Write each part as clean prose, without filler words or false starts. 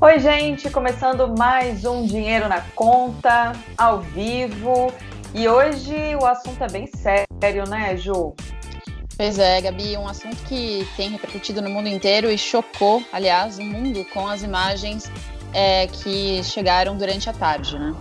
Oi, gente, começando mais um Dinheiro na Conta, ao vivo. E hoje o assunto é bem sério, né, Ju? Pois é, Gabi, um assunto que tem repercutido no mundo inteiro e chocou, aliás, o mundo com as imagens que chegaram durante a tarde, né?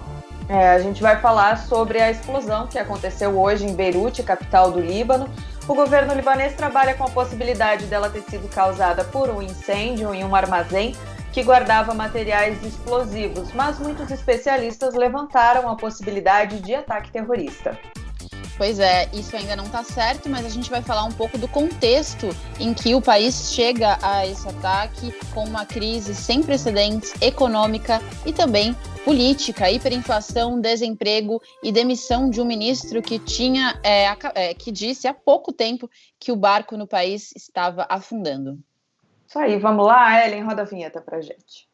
A gente vai falar sobre a explosão que aconteceu hoje em Beirute, capital do Líbano. O governo libanês trabalha com a possibilidade dela ter sido causada por um incêndio em um armazém que guardava materiais explosivos, mas muitos especialistas levantaram a possibilidade de ataque terrorista. Pois é, isso ainda não está certo, mas a gente vai falar um pouco do contexto em que o país chega a esse ataque, com uma crise sem precedentes econômica e também política, hiperinflação, desemprego e demissão de um ministro que que disse há pouco tempo que o barco no país estava afundando. Isso aí, vamos lá, Ellen, roda a vinheta pra gente.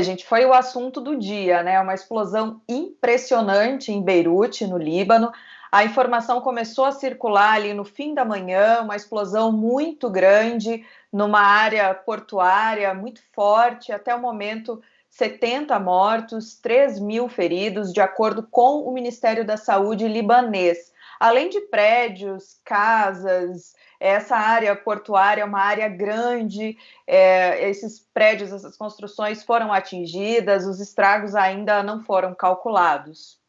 Gente, foi o assunto do dia, né? Uma explosão impressionante em Beirute, no Líbano. A informação começou a circular ali no fim da manhã, uma explosão muito grande numa área portuária muito forte. Até o momento, 70 mortos, 3.000 feridos, de acordo com o Ministério da Saúde libanês. Além de prédios, casas, essa área portuária é uma área grande, esses prédios, essas construções foram atingidas, os estragos ainda não foram calculados.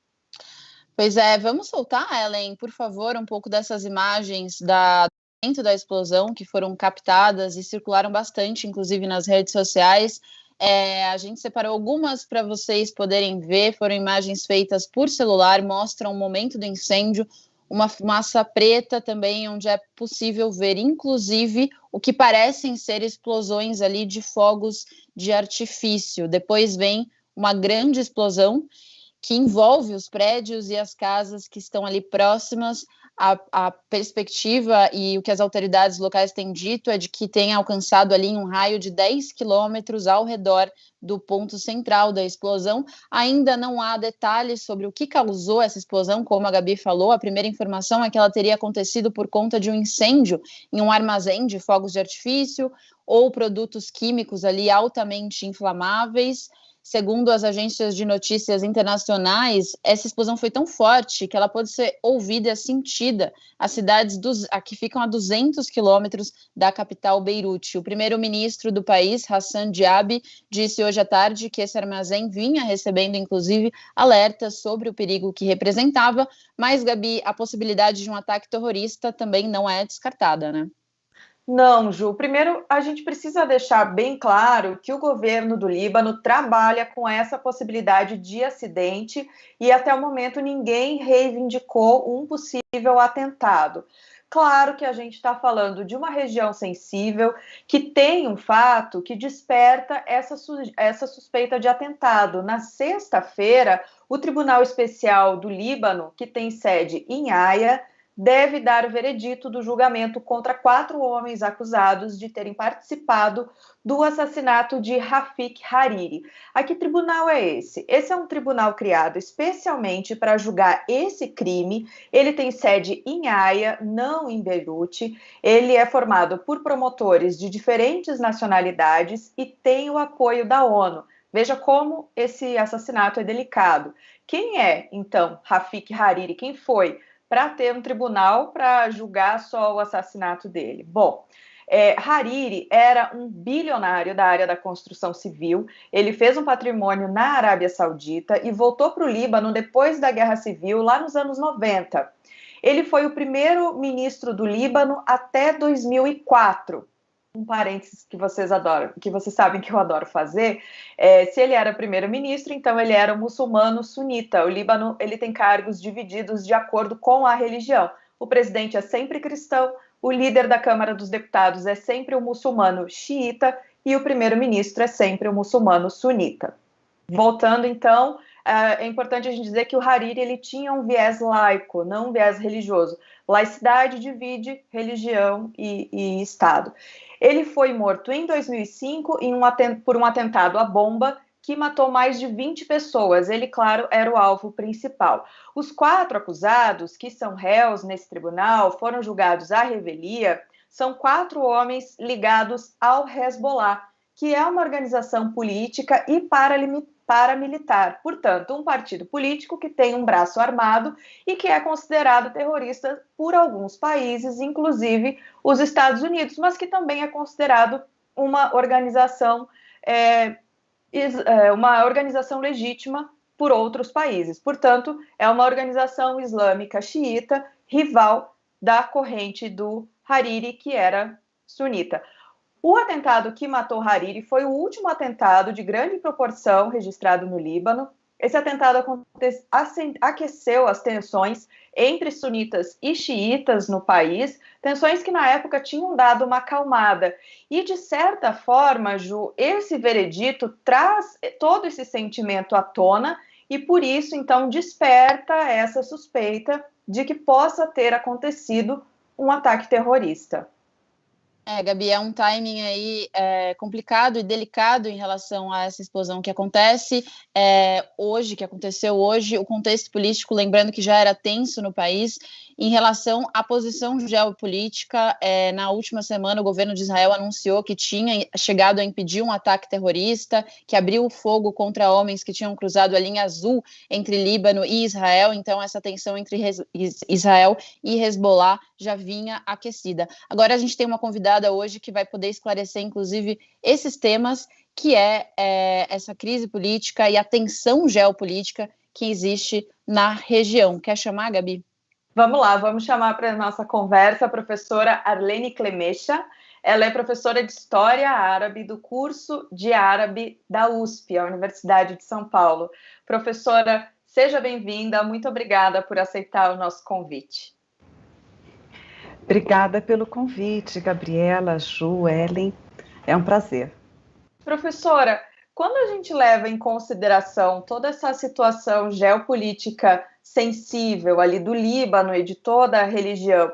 Pois é, vamos soltar, Ellen, por favor, um pouco dessas imagens dentro da explosão que foram captadas e circularam bastante, inclusive nas redes sociais. A gente separou algumas para vocês poderem ver, foram imagens feitas por celular, mostram o momento do incêndio, uma fumaça preta também, onde é possível ver, inclusive, o que parecem ser explosões ali de fogos de artifício. Depois vem uma grande explosão que envolve os prédios e as casas que estão ali próximas. A perspectiva e o que as autoridades locais têm dito é de que tenha alcançado ali um raio de 10 quilômetros ao redor do ponto central da explosão. Ainda não há detalhes sobre o que causou essa explosão, como a Gabi falou. A primeira informação é que ela teria acontecido por conta de um incêndio em um armazém de fogos de artifício ou produtos químicos ali altamente inflamáveis. Segundo as agências de notícias internacionais, essa explosão foi tão forte que ela pode ser ouvida e sentida às cidades que ficam a 200 quilômetros da capital Beirute. O primeiro-ministro do país, Hassan Diab, disse hoje à tarde que esse armazém vinha recebendo, inclusive, alertas sobre o perigo que representava, mas, Gabi, a possibilidade de um ataque terrorista também não é descartada, né? Não, Ju. Primeiro, a gente precisa deixar bem claro que o governo do Líbano trabalha com essa possibilidade de acidente e até o momento ninguém reivindicou um possível atentado. Claro que a gente está falando de uma região sensível que tem um fato que desperta essa suspeita de atentado. Na sexta-feira, o Tribunal Especial do Líbano, que tem sede em Haia, deve dar o veredito do julgamento contra 4 homens acusados de terem participado do assassinato de Rafik Hariri. A que tribunal é esse? Esse é um tribunal criado especialmente para julgar esse crime. Ele tem sede em Haia, não em Beirute. Ele é formado por promotores de diferentes nacionalidades e tem o apoio da ONU. Veja como esse assassinato é delicado. Quem é, então, Rafik Hariri? Quem foi? Para ter um tribunal para julgar só o assassinato dele. Bom, Hariri era um bilionário da área da construção civil. Ele fez um patrimônio na Arábia Saudita e voltou para o Líbano depois da Guerra Civil, lá nos anos 90. Ele foi o primeiro ministro do Líbano até 2004. Um parênteses que vocês adoram, que vocês sabem que eu adoro fazer, se ele era primeiro-ministro, então ele era um muçulmano sunita. O Líbano, ele tem cargos divididos de acordo com a religião. O presidente é sempre cristão, o líder da Câmara dos Deputados é sempre um muçulmano xiita e o primeiro-ministro é sempre um muçulmano sunita. Voltando, então, é importante a gente dizer que o Hariri ele tinha um viés laico, não um viés religioso. Laicidade divide religião e Estado. Ele foi morto em 2005 por um atentado à bomba que matou mais de 20 pessoas. Ele, claro, era o alvo principal. Os 4 acusados, que são réus nesse tribunal, foram julgados à revelia, são 4 homens ligados ao Hezbollah, que é uma organização política e paramilitar, portanto, um partido político que tem um braço armado e que é considerado terrorista por alguns países, inclusive os Estados Unidos, mas que também é considerado uma organização legítima por outros países. Portanto, é uma organização islâmica xiita, rival da corrente do Hariri, que era sunita. O atentado que matou Hariri foi o último atentado de grande proporção registrado no Líbano. Esse atentado aqueceu as tensões entre sunitas e xiitas no país, tensões que na época tinham dado uma acalmada. E, de certa forma, Ju, esse veredito traz todo esse sentimento à tona e, por isso, então, desperta essa suspeita de que possa ter acontecido um ataque terrorista. Gabi, é um timing aí complicado e delicado em relação a essa explosão que acontece hoje, que aconteceu hoje, o contexto político, lembrando que já era tenso no país, em relação à posição geopolítica. Na última semana, o governo de Israel anunciou que tinha chegado a impedir um ataque terrorista, que abriu fogo contra homens que tinham cruzado a linha azul entre Líbano e Israel, então essa tensão entre Israel e Hezbollah já vinha aquecida. Agora a gente tem uma convidada hoje que vai poder esclarecer, inclusive, esses temas, que essa crise política e a tensão geopolítica que existe na região. Quer chamar, Gabi? Vamos lá, vamos chamar para a nossa conversa a professora Arlene Clemecha. Ela é professora de História Árabe do curso de Árabe da USP, a Universidade de São Paulo. Professora, seja bem-vinda, muito obrigada por aceitar o nosso convite. Obrigada pelo convite, Gabriela, Ju, Ellen. É um prazer. Professora, quando a gente leva em consideração toda essa situação geopolítica sensível ali do Líbano e de toda a região,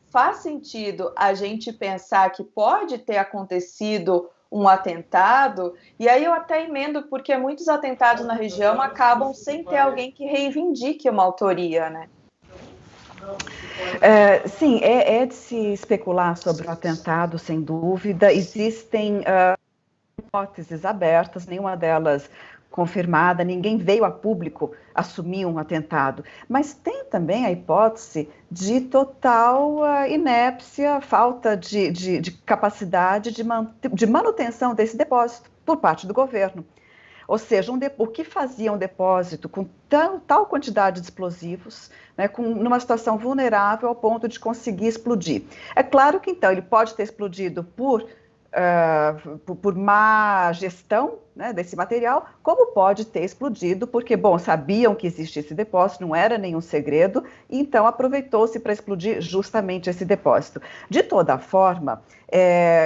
faz sentido a gente pensar que pode ter acontecido um atentado? E aí eu até emendo, porque muitos atentados na região acabam sem ter alguém que reivindique uma autoria, né? Sim, é de se especular sobre o atentado, sem dúvida. Existem hipóteses abertas, nenhuma delas confirmada, ninguém veio a público assumir um atentado. Mas tem também a hipótese de total inépcia, falta de capacidade de manutenção desse depósito por parte do governo. Ou seja, o que fazia um depósito com tal quantidade de explosivos, né, numa situação vulnerável ao ponto de conseguir explodir? É claro que, então, ele pode ter explodido por má gestão, né, desse material, como pode ter explodido porque, sabiam que existia esse depósito, não era nenhum segredo, e então aproveitou-se para explodir justamente esse depósito. De toda forma,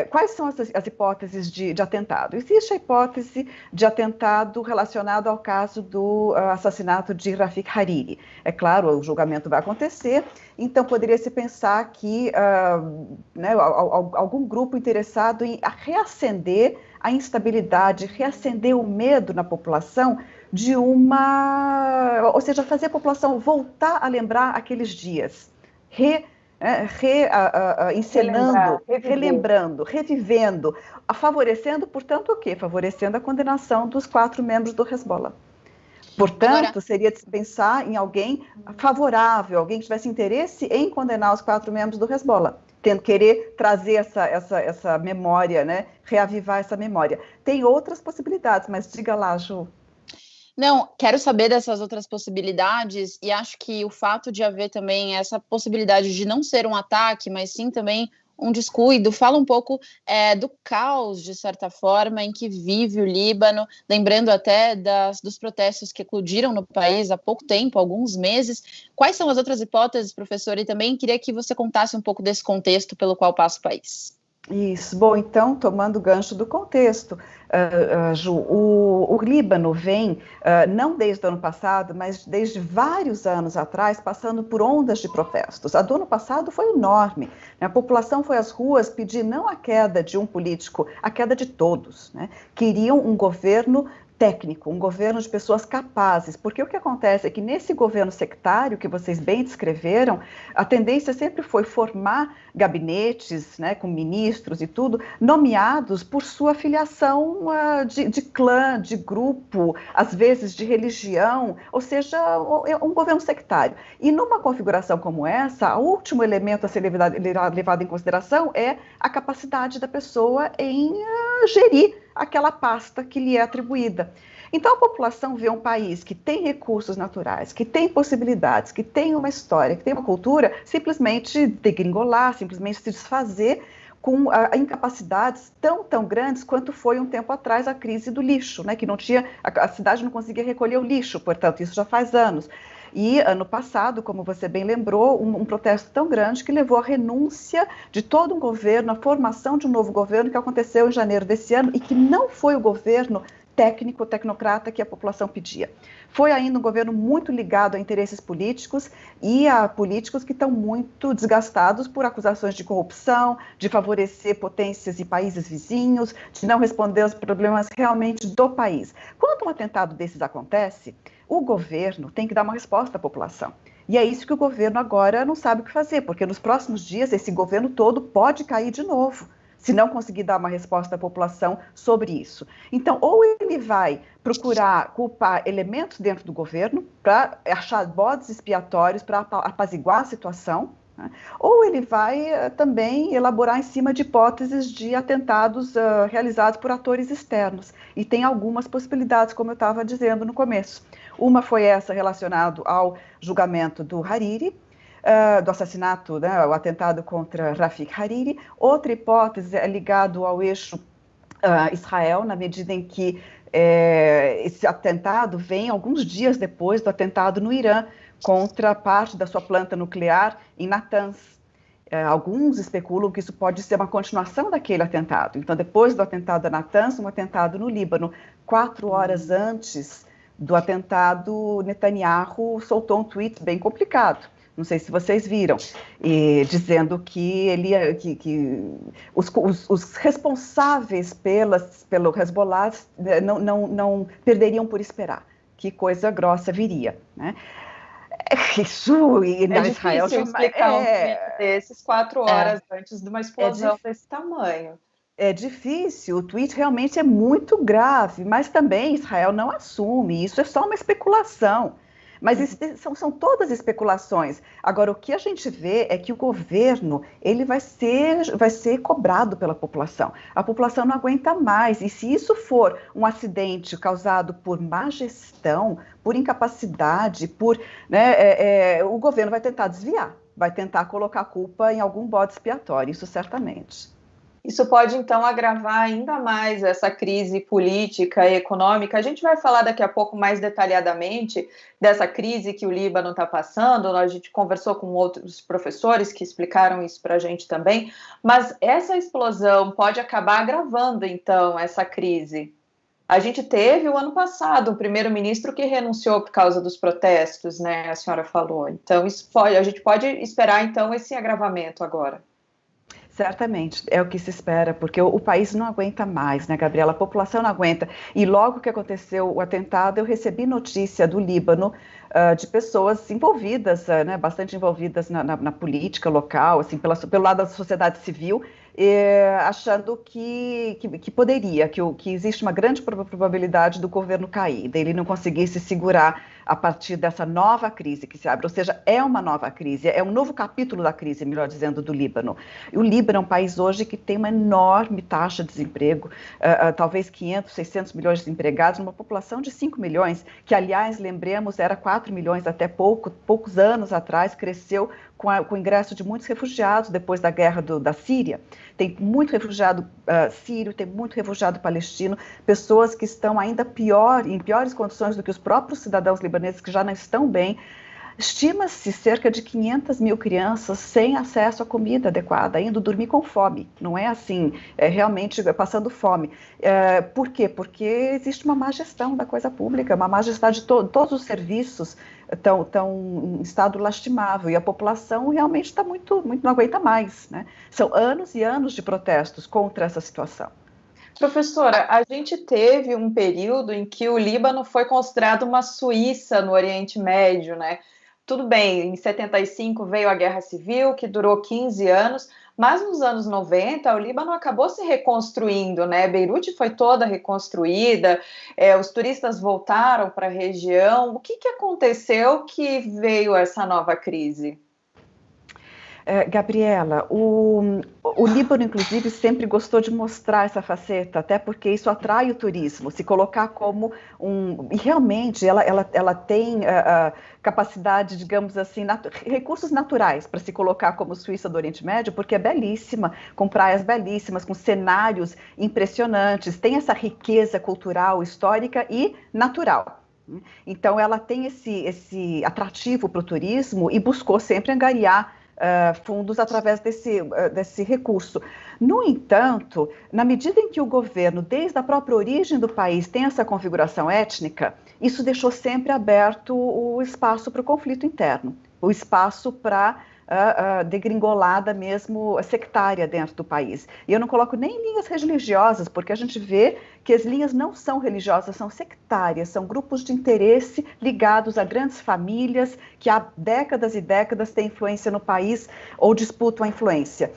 quais são as hipóteses de atentado? Existe a hipótese de atentado relacionado ao caso do assassinato de Rafik Hariri. É claro, o julgamento vai acontecer, então poderia-se pensar que algum grupo interessado em reacender a instabilidade, reacender o medo na população ou seja, fazer a população voltar a lembrar aqueles dias, encenando, relembrando, revivendo, favorecendo, portanto, o quê? Favorecendo a condenação dos 4 membros do Hezbollah. Portanto, seria de se pensar em alguém favorável, alguém que tivesse interesse em condenar os 4 membros do Hezbollah, querer trazer essa memória, né? Reavivar essa memória. Tem outras possibilidades, mas diga lá, Ju. Não, quero saber dessas outras possibilidades, e acho que o fato de haver também essa possibilidade de não ser um ataque, mas sim também um descuido, fala um pouco do caos, de certa forma, em que vive o Líbano, lembrando até dos protestos que eclodiram no país há pouco tempo, alguns meses. Quais são as outras hipóteses, professor? E também queria que você contasse um pouco desse contexto pelo qual passa o país. Isso. Bom, então, tomando o gancho do contexto, Ju, o Líbano vem, não desde o ano passado, mas desde vários anos atrás, passando por ondas de protestos. A do ano passado foi enorme. A população foi às ruas pedir não a queda de um político, a queda de todos, né? Queriam um governo técnico, um governo de pessoas capazes, porque o que acontece é que nesse governo sectário que vocês bem descreveram, a tendência sempre foi formar gabinetes, né, com ministros e tudo, nomeados por sua filiação de clã, de grupo, às vezes de religião, ou seja, um governo sectário. E numa configuração como essa, o último elemento a ser levado em consideração é a capacidade da pessoa em gerir aquela pasta que lhe é atribuída. Então, a população vê um país que tem recursos naturais, que tem possibilidades, que tem uma história, que tem uma cultura, simplesmente degringolar, simplesmente se desfazer com incapacidades tão grandes quanto foi um tempo atrás a crise do lixo, né? Que não tinha, a cidade não conseguia recolher o lixo, portanto, isso já faz anos. E ano passado, como você bem lembrou, um protesto tão grande que levou à renúncia de todo um governo, à formação de um novo governo que aconteceu em janeiro desse ano e que não foi o governo técnico, tecnocrata que a população pedia. Foi ainda um governo muito ligado a interesses políticos e a políticos que estão muito desgastados por acusações de corrupção, de favorecer potências e países vizinhos, de não responder aos problemas realmente do país. Quando um atentado desses acontece, o governo tem que dar uma resposta à população. E é isso que o governo agora não sabe o que fazer, porque nos próximos dias esse governo todo pode cair de novo, se não conseguir dar uma resposta à população sobre isso. Então, ou ele vai procurar culpar elementos dentro do governo para achar bodes expiatórios para apaziguar a situação, né? Ou ele vai também elaborar em cima de hipóteses de atentados realizados por atores externos. E tem algumas possibilidades, como eu estava dizendo no começo. Uma foi essa relacionada ao julgamento do Hariri, do assassinato, né, o atentado contra Rafik Hariri. Outra hipótese é ligada ao eixo Israel, na medida em que esse atentado vem alguns dias depois do atentado no Irã contra parte da sua planta nuclear em Natanz. Alguns especulam que isso pode ser uma continuação daquele atentado. Então, depois do atentado a Natanz, um atentado no Líbano. 4 horas antes do atentado, Netanyahu soltou um tweet bem complicado. Não sei se vocês viram, dizendo que os responsáveis pelo Hezbollah não perderiam por esperar. Que coisa grossa viria, né? Isso e na Israel difícil explicar um tweet desses 4 horas antes de uma explosão desse tamanho. É difícil, o tweet realmente é muito grave, mas também Israel não assume, isso é só uma especulação. Mas são todas especulações. Agora, o que a gente vê é que o governo ele vai ser cobrado pela população. A população não aguenta mais. E se isso for um acidente causado por má gestão, por incapacidade, o governo vai tentar desviar, vai tentar colocar a culpa em algum bode expiatório, isso certamente. Isso pode, então, agravar ainda mais essa crise política e econômica. A gente vai falar daqui a pouco mais detalhadamente dessa crise que o Líbano está passando. A gente conversou com outros professores que explicaram isso para a gente também. Mas essa explosão pode acabar agravando, então, essa crise. A gente teve, o ano passado, um primeiro-ministro que renunciou por causa dos protestos, né? A senhora falou. Então, a gente pode esperar, então, esse agravamento agora. Certamente, é o que se espera, porque o país não aguenta mais, né, Gabriela? A população não aguenta. E logo que aconteceu o atentado, eu recebi notícia do Líbano de pessoas envolvidas, né, bastante envolvidas na política local, assim, pelo lado da sociedade civil, achando que poderia, que existe uma grande probabilidade do governo cair, dele não conseguir se segurar a partir dessa nova crise que se abre, ou seja, é uma nova crise, é um novo capítulo da crise, melhor dizendo, do Líbano. E o Líbano é um país hoje que tem uma enorme taxa de desemprego, talvez 500, 600 milhões de desempregados, numa população de 5 milhões, que, aliás, lembremos, era 4 milhões até poucos anos atrás, cresceu com o ingresso de muitos refugiados depois da guerra da Síria. Tem muito refugiado sírio, tem muito refugiado palestino, pessoas que estão ainda em piores condições do que os próprios cidadãos libaneses, que já não estão bem. Estima-se cerca de 500 mil crianças sem acesso à comida adequada, indo dormir com fome. Não é assim, realmente passando fome. Por quê? Porque existe uma má gestão da coisa pública, uma má gestão de todos os serviços estão em estado lastimável, e a população realmente está muito, não aguenta mais, né? São anos e anos de protestos contra essa situação. Professora, a gente teve um período em que o Líbano foi considerado uma Suíça no Oriente Médio, né? Tudo bem, em 75 veio a Guerra Civil, que durou 15 anos, mas nos anos 90 o Líbano acabou se reconstruindo, né? Beirute foi toda reconstruída, os turistas voltaram para a região. O que aconteceu que veio essa nova crise? Gabriela, o Líbano, inclusive, sempre gostou de mostrar essa faceta, até porque isso atrai o turismo, se colocar como e realmente ela tem capacidade, digamos assim, recursos naturais para se colocar como Suíça do Oriente Médio, porque é belíssima, com praias belíssimas, com cenários impressionantes, tem essa riqueza cultural, histórica e natural. Então, ela tem esse atrativo para o turismo e buscou sempre angariar fundos através desse recurso. No entanto, na medida em que o governo, desde a própria origem do país, tem essa configuração étnica, isso deixou sempre aberto o espaço para o conflito interno, o espaço para degringolada mesmo sectária dentro do país. E eu não coloco nem linhas religiosas, porque a gente vê que as linhas não são religiosas, são sectárias, são grupos de interesse ligados a grandes famílias que há décadas e décadas têm influência no país ou disputam a influência.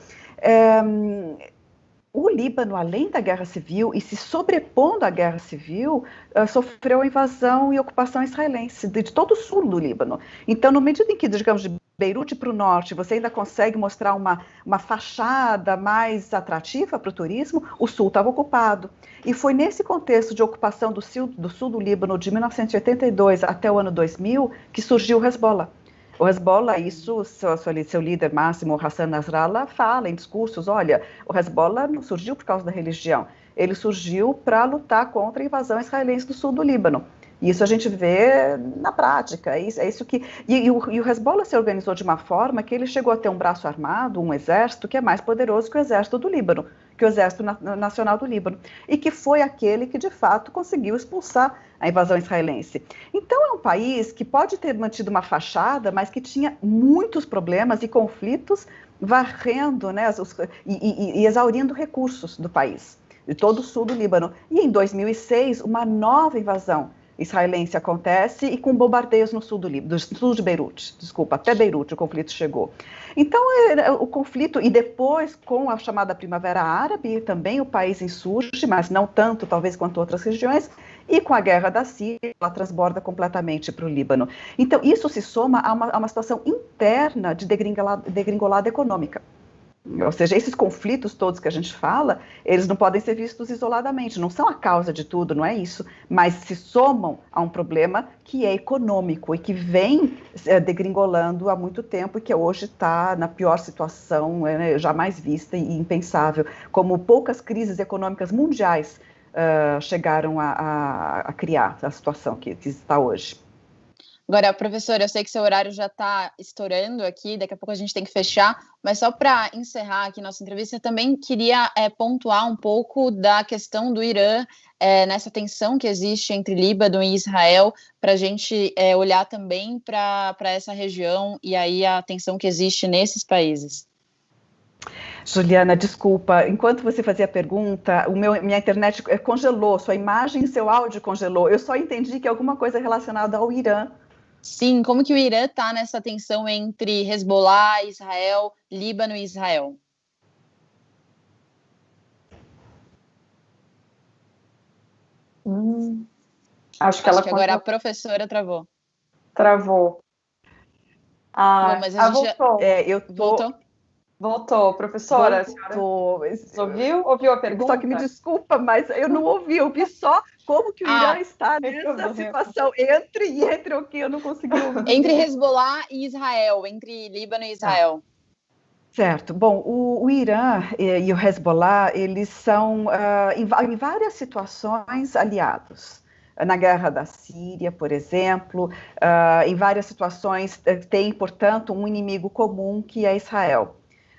O Líbano, além da guerra civil, e se sobrepondo à guerra civil, sofreu invasão e ocupação israelense de todo o sul do Líbano. Então, na medida em que, digamos, de Beirute para o norte, você ainda consegue mostrar uma fachada mais atrativa para o turismo, o sul estava ocupado. E foi nesse contexto de ocupação do sul do Líbano, de 1982 até o ano 2000, que surgiu o Hezbollah. O Hezbollah, isso, seu líder máximo, Hassan Nasrallah, fala em discursos, olha, o Hezbollah não surgiu por causa da religião, ele surgiu para lutar contra a invasão israelense do sul do Líbano. Isso a gente vê na prática, é isso que... E o Hezbollah se organizou de uma forma que ele chegou a ter um braço armado, um exército, que é mais poderoso que o exército do Líbano, que o Exército Nacional do Líbano, e que foi aquele que, de fato, conseguiu expulsar a invasão israelense. Então, é um país que pode ter mantido uma fachada, mas que tinha muitos problemas e conflitos varrendo, né, e exaurindo recursos do país, de todo o sul do Líbano. E, em 2006, uma nova invasão israelense acontece e com bombardeios no sul do Líbano, do sul de Beirute, desculpa, até Beirute o conflito chegou. Então, o conflito, e depois com a chamada Primavera Árabe, também o país insurge, mas não tanto, talvez, quanto outras regiões, e com a guerra da Síria, ela transborda completamente para o Líbano. Então, isso se soma a uma situação interna de degringolada econômica. Ou seja, esses conflitos todos que a gente fala, eles não podem ser vistos isoladamente, não são a causa de tudo, não é isso, mas se somam a um problema que é econômico e que vem degringolando há muito tempo e que hoje está na pior situação jamais vista e impensável, como poucas crises econômicas mundiais chegaram a criar a situação que está hoje. Agora, professora, eu sei que seu horário já está estourando aqui, daqui a pouco a gente tem que fechar, mas só para encerrar aqui nossa entrevista, eu também queria pontuar um pouco da questão do Irã, nessa tensão que existe entre Líbano e Israel, para a gente olhar também para essa região e aí a tensão que existe nesses países. Juliana, desculpa, enquanto você fazia a pergunta, minha internet congelou, sua imagem e seu áudio congelou, eu só entendi que é alguma coisa relacionada ao Irã. Sim, como que o Irã está nessa tensão entre Hezbollah, Israel, Líbano e Israel? Acho que agora a professora travou. Travou. Bom, mas a gente voltou. Voltou, professora. Voltou. Ouviu a pergunta? Só que me desculpa, mas eu não ouvi. Eu vi só como que o Irã está nessa situação entre o que eu não consegui ouvir. Entre Hezbollah e Israel, entre Líbano e Israel. Certo. Bom, o Irã e o Hezbollah, eles são, em várias situações, aliados. na guerra da Síria, por exemplo, em várias situações tem, portanto, um inimigo comum que é Israel.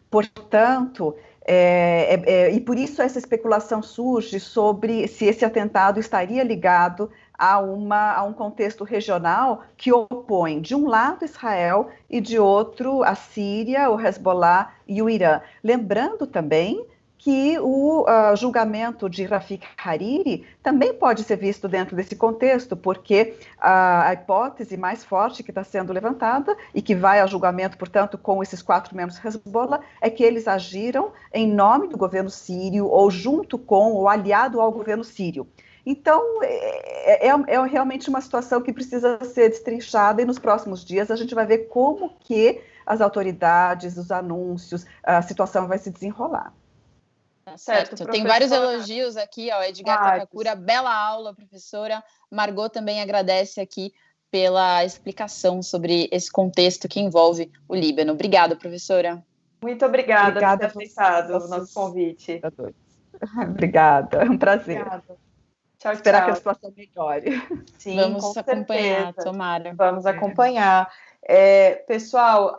Portanto, e por isso essa especulação surge sobre se esse atentado estaria ligado a um contexto regional que opõe, de um lado, Israel e de outro, a Síria, o Hezbollah e o Irã. Lembrando também que o julgamento de Rafik Hariri também pode ser visto dentro desse contexto, porque a hipótese mais forte que está sendo levantada e que vai ao julgamento, portanto, com esses 4 membros do Hezbollah, é que eles agiram em nome do governo sírio ou junto com ou aliado ao governo sírio. Então, é realmente uma situação que precisa ser destrinchada e nos próximos dias a gente vai ver como que as autoridades, os anúncios, a situação vai se desenrolar. Tá certo. Tem vários elogios aqui, ó. Edgar Takakura, bela aula, professora. Margot também agradece aqui pela explicação sobre esse contexto que envolve o Líbano. Obrigada, professora. Muito obrigada por ter aceitado o nosso convite. Obrigada, é um prazer. Obrigada. Tchau, Esperar tchau. que a situação melhore. Sim, vamos acompanhar, tomara. Vamos acompanhar. Pessoal,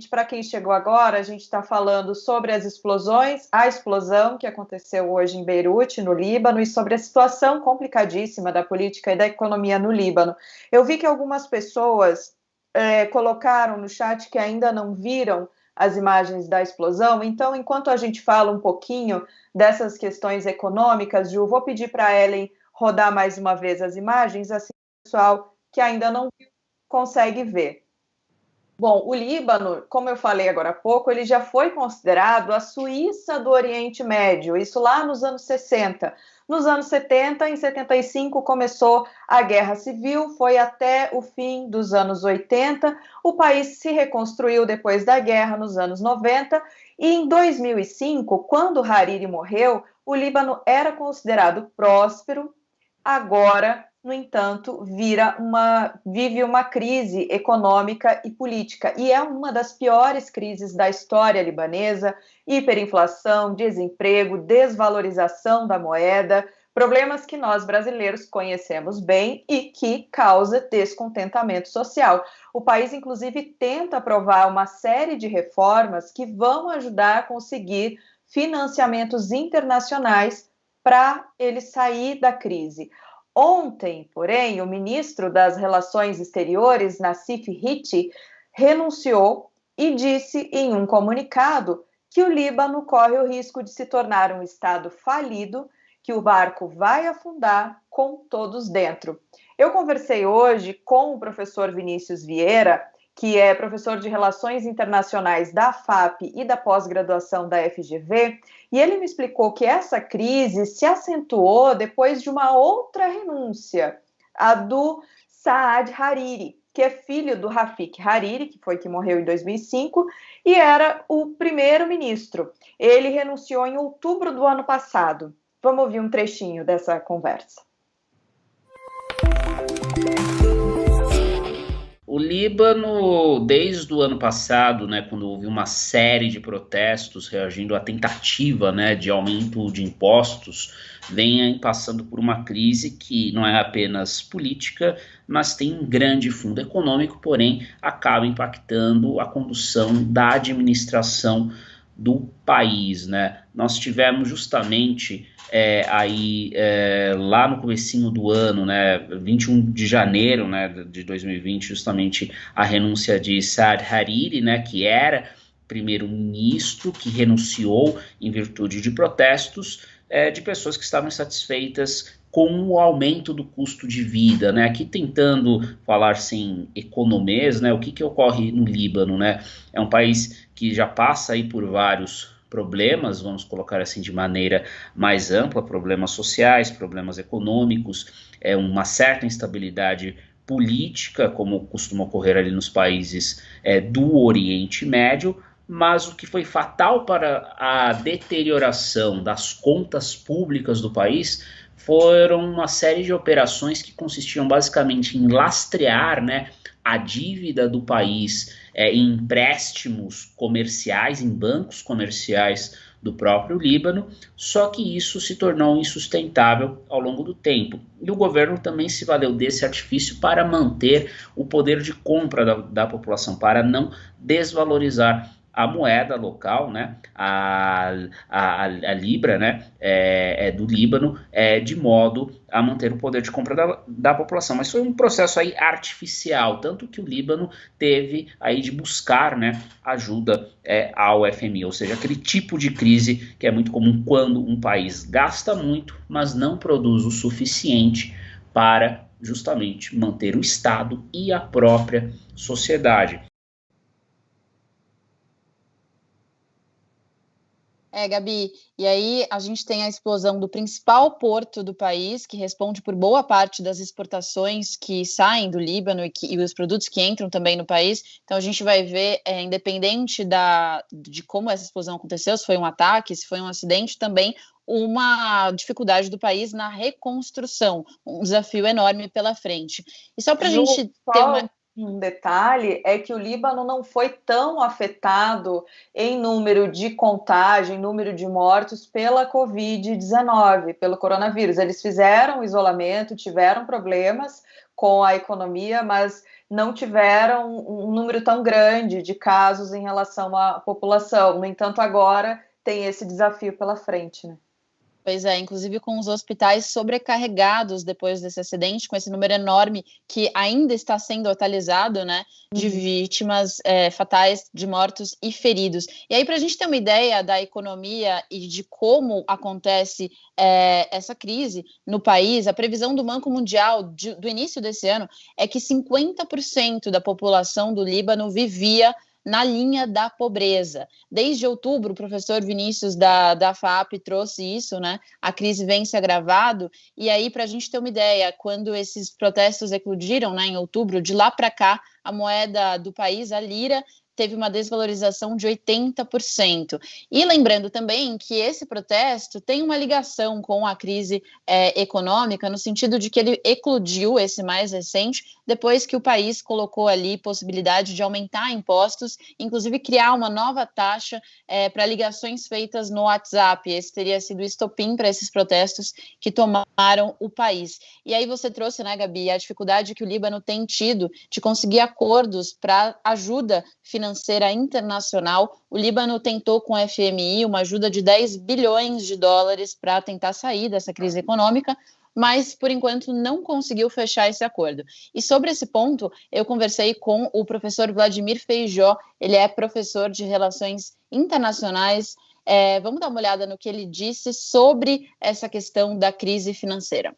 para quem chegou agora, a gente está falando sobre as explosões, a explosão que aconteceu hoje em Beirute, no Líbano, e sobre a situação complicadíssima da política e da economia no Líbano. Eu vi que algumas pessoas colocaram no chat que ainda não viram as imagens da explosão, então, enquanto a gente fala um pouquinho dessas questões econômicas, Ju, vou pedir para a Ellen rodar mais uma vez as imagens, assim o pessoal que ainda não viu consegue ver. Bom, o Líbano, como eu falei agora há pouco, ele já foi considerado a Suíça do Oriente Médio, isso lá nos anos 60. Nos anos 70, em 75, começou a Guerra Civil, foi até o fim dos anos 80. O país se reconstruiu depois da guerra, nos anos 90, e em 2005, quando Hariri morreu, o Líbano era considerado próspero. Agora, no entanto, vive uma crise econômica e política, e é uma das piores crises da história libanesa: hiperinflação, desemprego, desvalorização da moeda, problemas que nós brasileiros conhecemos bem e que causa descontentamento social. O país, inclusive, tenta aprovar uma série de reformas que vão ajudar a conseguir financiamentos internacionais para ele sair da crise. Ontem, porém, o ministro das Relações Exteriores, Nassif Hitti, renunciou e disse em um comunicado que o Líbano corre o risco de se tornar um estado falido, que o barco vai afundar com todos dentro. Eu conversei hoje com o professor Vinícius Vieira, que é professor de Relações Internacionais da FAP e da pós-graduação da FGV, e ele me explicou que essa crise se acentuou depois de uma outra renúncia, a do Saad Hariri, que é filho do Rafik Hariri, que morreu em 2005, e era o primeiro-ministro. Ele renunciou em outubro do ano passado. Vamos ouvir um trechinho dessa conversa. O Líbano, desde o ano passado, quando houve uma série de protestos reagindo à tentativa, de aumento de impostos, vem passando por uma crise que não é apenas política, mas tem um grande fundo econômico, porém acaba impactando a condução da administração do país. Nós tivemos justamente lá no comecinho do ano, 21 de janeiro de 2020, justamente a renúncia de Saad Hariri, que era primeiro-ministro, que renunciou em virtude de protestos de pessoas que estavam insatisfeitas com o aumento do custo de vida. Aqui tentando falar sem economês, o que ocorre no Líbano, é um país que já passa aí por vários problemas, vamos colocar assim de maneira mais ampla, problemas sociais, problemas econômicos, uma certa instabilidade política, como costuma ocorrer ali nos países do Oriente Médio, mas o que foi fatal para a deterioração das contas públicas do país foram uma série de operações que consistiam basicamente em lastrear a dívida do país em empréstimos comerciais, em bancos comerciais do próprio Líbano, só que isso se tornou insustentável ao longo do tempo. E o governo também se valeu desse artifício para manter o poder de compra da população, para não desvalorizar a moeda local, né, a Libra, né, do Líbano, de modo a manter o poder de compra da população. Mas foi um processo aí artificial, tanto que o Líbano teve aí de buscar, né, ajuda ao FMI, ou seja, aquele tipo de crise que é muito comum quando um país gasta muito, mas não produz o suficiente para justamente manter o Estado e a própria sociedade. Gabi, e aí a gente tem a explosão do principal porto do país, que responde por boa parte das exportações que saem do Líbano e os produtos que entram também no país. Então a gente vai ver, independente de como essa explosão aconteceu, se foi um ataque, se foi um acidente, também uma dificuldade do país na reconstrução, um desafio enorme pela frente. E só para a gente ter uma... Um detalhe é que o Líbano não foi tão afetado em número de contágio, em número de mortos pela Covid-19, pelo coronavírus. Eles fizeram isolamento, tiveram problemas com a economia, mas não tiveram um número tão grande de casos em relação à população. No entanto, agora tem esse desafio pela frente, né? Pois é, inclusive com os hospitais sobrecarregados depois desse acidente, com esse número enorme que ainda está sendo atualizado, né, de vítimas fatais, de mortos e feridos. E aí, para a gente ter uma ideia da economia e de como acontece essa crise no país, a previsão do Banco Mundial do início desse ano é que 50% da população do Líbano vivia na linha da pobreza. Desde outubro, o professor Vinícius da FAP trouxe isso, né? A crise vem se agravando, e aí, para a gente ter uma ideia, quando esses protestos eclodiram, né, em outubro, de lá para cá, a moeda do país, a lira, teve uma desvalorização de 80%. E lembrando também que esse protesto tem uma ligação com a crise econômica, no sentido de que ele eclodiu, esse mais recente, depois que o país colocou ali possibilidade de aumentar impostos, inclusive criar uma nova taxa para ligações feitas no WhatsApp. Esse teria sido o estopim para esses protestos que tomaram o país. E aí você trouxe, né, Gabi, a dificuldade que o Líbano tem tido de conseguir acordos para ajuda financeira internacional. O Líbano tentou com o FMI uma ajuda de 10 bilhões de dólares para tentar sair dessa crise econômica, mas, por enquanto, não conseguiu fechar esse acordo. E sobre esse ponto, eu conversei com o professor Vladimir Feijó, ele é professor de Relações Internacionais. Vamos dar uma olhada no que ele disse sobre essa questão da crise financeira.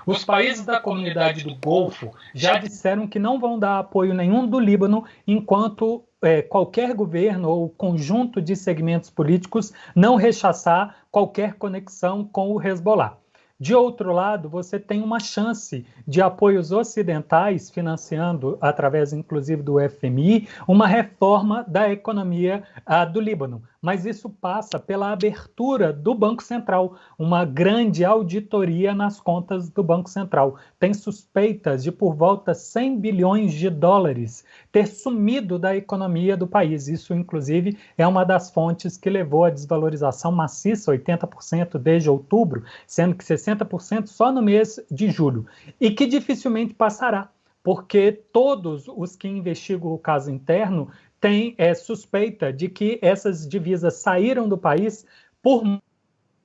Os países da comunidade do Golfo já disseram que não vão dar apoio nenhum do Líbano enquanto qualquer governo ou conjunto de segmentos políticos não rechaçar qualquer conexão com o Hezbollah. De outro lado, você tem uma chance de apoios ocidentais financiando, através inclusive do FMI, uma reforma da economia do Líbano. Mas isso passa pela abertura do Banco Central, uma grande auditoria nas contas do Banco Central. Tem suspeitas de por volta 100 bilhões de dólares ter sumido da economia do país. Isso, inclusive, é uma das fontes que levou à desvalorização maciça, 80% desde outubro, sendo que 60% só no mês de julho, e que dificilmente passará, porque todos os que investigam o caso interno tem suspeita de que essas divisas saíram do país por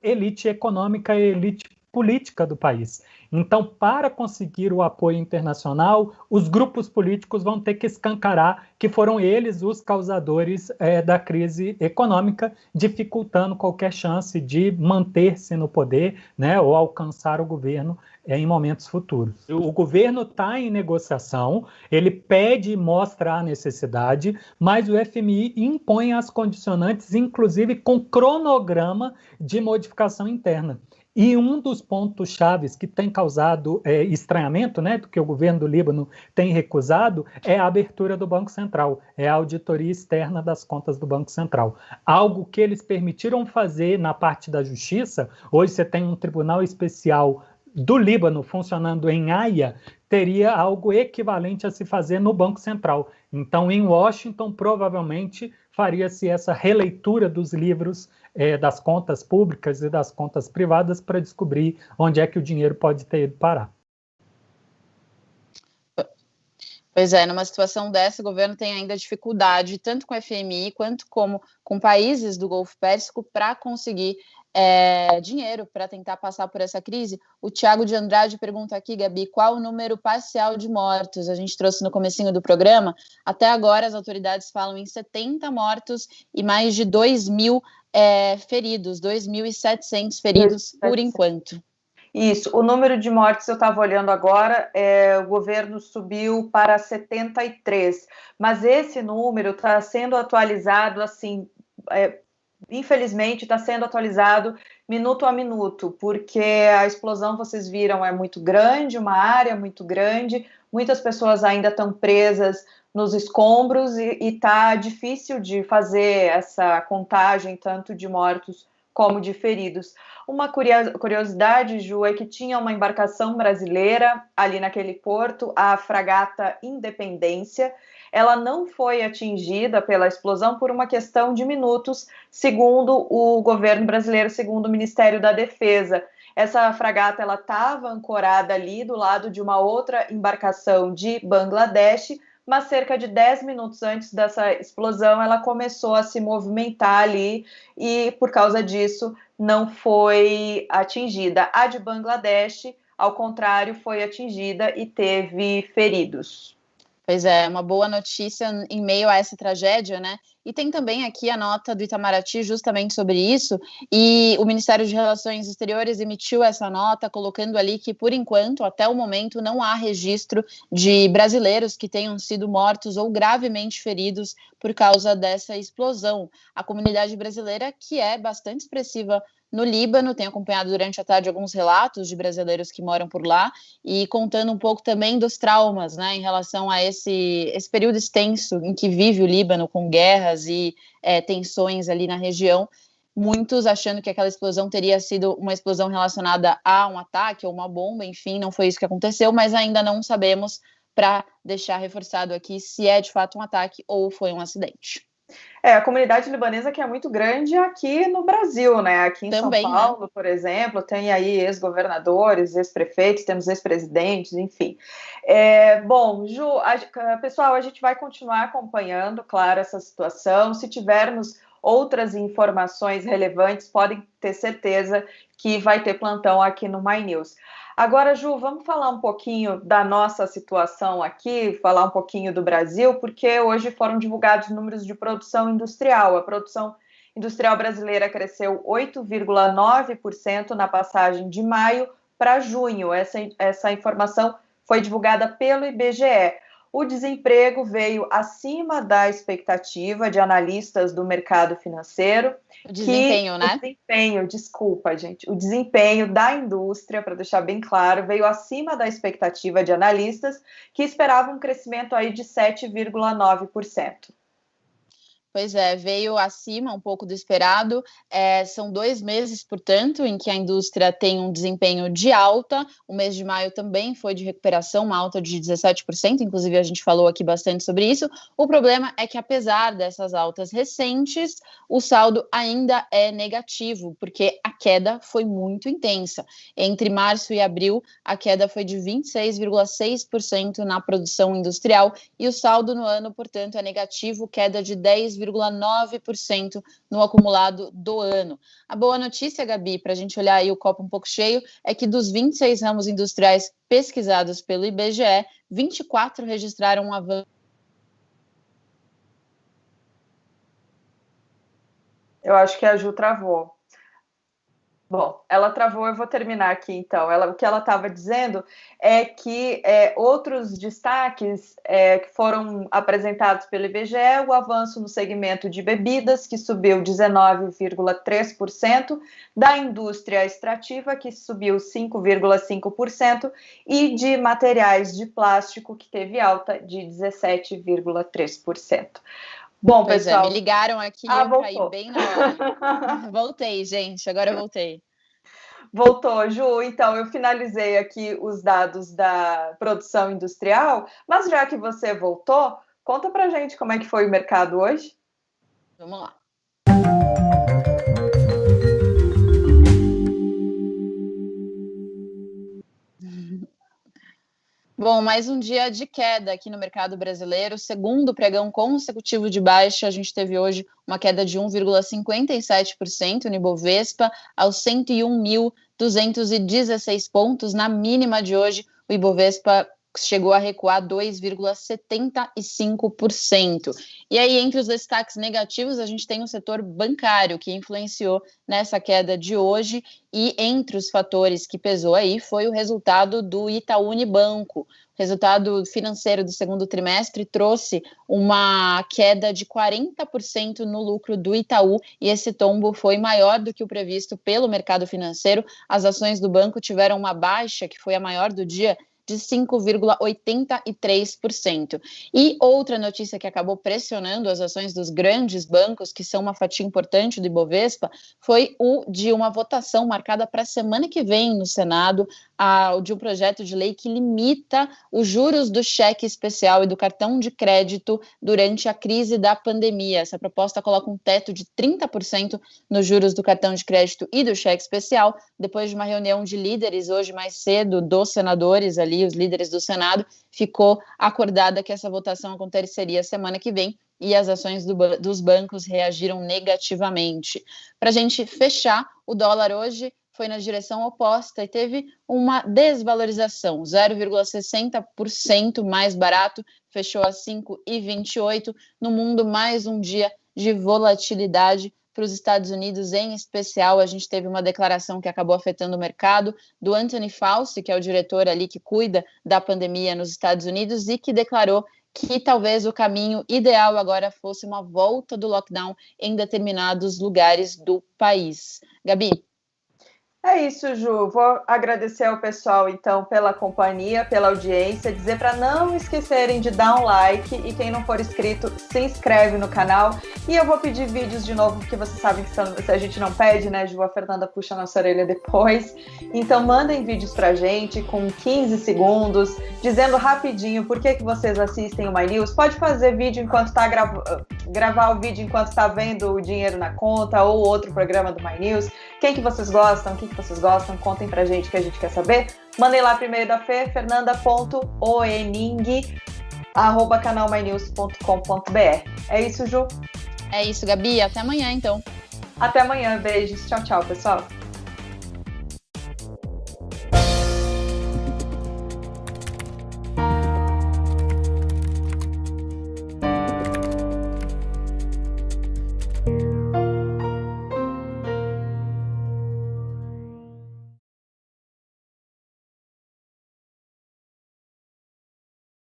elite econômica e elite política do país. Então, para conseguir o apoio internacional, os grupos políticos vão ter que escancarar que foram eles os causadores da crise econômica, dificultando qualquer chance de manter-se no poder, né, ou alcançar o governo em momentos futuros. O governo está em negociação, ele pede e mostra a necessidade, mas o FMI impõe as condicionantes, inclusive com cronograma de modificação interna. E um dos pontos chaves que tem causado estranhamento, né, do que o governo do Líbano tem recusado, é a abertura do Banco Central, é a auditoria externa das contas do Banco Central. Algo que eles permitiram fazer na parte da justiça. Hoje você tem um tribunal especial do Líbano funcionando em Haia, teria algo equivalente a se fazer no Banco Central. Então, em Washington, provavelmente faria-se essa releitura dos livros das contas públicas e das contas privadas para descobrir onde é que o dinheiro pode ter ido parar. Pois é, numa situação dessa, o governo tem ainda dificuldade, tanto com o FMI quanto com países do Golfo Pérsico, para conseguir dinheiro para tentar passar por essa crise. O Tiago de Andrade pergunta aqui, Gabi, qual o número parcial de mortos? A gente trouxe no comecinho do programa. Até agora, as autoridades falam em 70 mortos e mais de 2.000 feridos, 2.700 feridos por enquanto. Isso, o número de mortes eu estava olhando agora, o governo subiu para 73, mas esse número está sendo atualizado assim, infelizmente está sendo atualizado minuto a minuto, porque a explosão, vocês viram, é muito grande, uma área muito grande, muitas pessoas ainda estão presas nos escombros e está difícil de fazer essa contagem tanto de mortos como de feridos. Uma curiosidade, Ju, é que tinha uma embarcação brasileira ali naquele porto, a fragata Independência. Ela não foi atingida pela explosão por uma questão de minutos, segundo o governo brasileiro, segundo o Ministério da Defesa. Essa fragata ela estava ancorada ali do lado de uma outra embarcação de Bangladesh, mas cerca de 10 minutos antes dessa explosão, ela começou a se movimentar ali e, por causa disso, não foi atingida. A de Bangladesh, ao contrário, foi atingida e teve feridos. Pois é, uma boa notícia em meio a essa tragédia, né? E tem também aqui a nota do Itamaraty justamente sobre isso, e o Ministério de Relações Exteriores emitiu essa nota, colocando ali que, por enquanto, até o momento, não há registro de brasileiros que tenham sido mortos ou gravemente feridos por causa dessa explosão. A comunidade brasileira, que é bastante expressiva no Líbano, tem acompanhado durante a tarde alguns relatos de brasileiros que moram por lá e contando um pouco também dos traumas, né, em relação a esse período extenso em que vive o Líbano, com guerras e tensões ali na região, muitos achando que aquela explosão teria sido uma explosão relacionada a um ataque ou uma bomba, enfim, não foi isso que aconteceu, mas ainda não sabemos, para deixar reforçado aqui, se é de fato um ataque ou foi um acidente. A comunidade libanesa que é muito grande aqui no Brasil, né? Aqui em também, São Paulo, né? Por exemplo, tem aí ex-governadores, ex-prefeitos, temos ex-presidentes, enfim. Bom, Ju, pessoal, a gente vai continuar acompanhando, claro, essa situação. Se tivermos outras informações relevantes, podem ter certeza que vai ter plantão aqui no My News. Agora, Ju, vamos falar um pouquinho da nossa situação aqui, falar um pouquinho do Brasil, porque hoje foram divulgados números de produção industrial. A produção industrial brasileira cresceu 8,9% na passagem de maio para junho. Essa informação foi divulgada pelo IBGE. O desemprego veio acima da expectativa de analistas do mercado financeiro. O desempenho, né? O desempenho da indústria, para deixar bem claro, veio acima da expectativa de analistas que esperavam um crescimento aí de 7,9%. Pois é, veio acima um pouco do esperado. São 2 meses, portanto, em que a indústria tem um desempenho de alta. O mês de maio também foi de recuperação, uma alta de 17%, inclusive a gente falou aqui bastante sobre isso. O problema é que, apesar dessas altas recentes, o saldo ainda é negativo, porque a queda foi muito intensa. Entre março e abril, a queda foi de 26,6% na produção industrial e o saldo no ano, portanto, é negativo, queda de 10,9% no acumulado do ano. A boa notícia, Gabi, para a gente olhar aí o copo um pouco cheio, é que dos 26 ramos industriais pesquisados pelo IBGE, 24 registraram um avanço. Eu acho que a Ju travou. Bom, ela travou, eu vou terminar aqui então. O que ela estava dizendo é que outros destaques que foram apresentados pelo IBGE, o avanço no segmento de bebidas, que subiu 19,3%, da indústria extrativa, que subiu 5,5%, e de materiais de plástico, que teve alta de 17,3%. Bom, pois pessoal... me ligaram aqui e eu caí bem na hora. Voltei, gente, agora eu voltei. Voltou, Ju. Então, eu finalizei aqui os dados da produção industrial, mas já que você voltou, conta pra gente como é que foi o mercado hoje. Vamos lá. Bom, mais um dia de queda aqui no mercado brasileiro, segundo pregão consecutivo de baixa. A gente teve hoje uma queda de 1,57% no Ibovespa, aos 101.216 pontos. Na mínima de hoje, o Ibovespa chegou a recuar 2,75%. E aí, entre os destaques negativos, a gente tem o setor bancário, que influenciou nessa queda de hoje, e entre os fatores que pesou aí foi o resultado do Itaú Unibanco. O resultado financeiro do segundo trimestre trouxe uma queda de 40% no lucro do Itaú, e esse tombo foi maior do que o previsto pelo mercado financeiro. As ações do banco tiveram uma baixa, que foi a maior do dia, de 5,83%. E outra notícia que acabou pressionando as ações dos grandes bancos, que são uma fatia importante do Ibovespa, foi o de uma votação marcada para a semana que vem no Senado, de um projeto de lei que limita os juros do cheque especial e do cartão de crédito durante a crise da pandemia. Essa proposta coloca um teto de 30% nos juros do cartão de crédito e do cheque especial. Depois de uma reunião de líderes hoje mais cedo dos senadores ali, os líderes do Senado, ficou acordada que essa votação aconteceria semana que vem, e as ações dos bancos reagiram negativamente. Para a gente fechar, o dólar hoje foi na direção oposta e teve uma desvalorização, 0,60% mais barato, fechou a 5,28. No mundo, mais um dia de volatilidade. Para os Estados Unidos, em especial, a gente teve uma declaração que acabou afetando o mercado do Anthony Fauci, que é o diretor ali que cuida da pandemia nos Estados Unidos, e que declarou que talvez o caminho ideal agora fosse uma volta do lockdown em determinados lugares do país. Gabi? É isso, Ju. Vou agradecer ao pessoal, então, pela companhia, pela audiência, dizer para não esquecerem de dar um like, e quem não for inscrito, se inscreve no canal. E eu vou pedir vídeos de novo, porque vocês sabem que se a gente não pede, né, Ju, a Fernanda puxa a nossa orelha depois. Então, mandem vídeos pra gente com 15 segundos, dizendo rapidinho por que vocês assistem o My News. Pode fazer vídeo enquanto tá gravar o vídeo enquanto tá vendo o dinheiro na conta, ou outro programa do My News. Quem que vocês gostam, o que vocês gostam, contem pra gente que a gente quer saber. Mandem lá primeiro da Fê, fernanda.oening@canalmynews.com.br. É isso, Ju? É isso, Gabi. Até amanhã, então. Até amanhã. Beijos. Tchau, tchau, pessoal.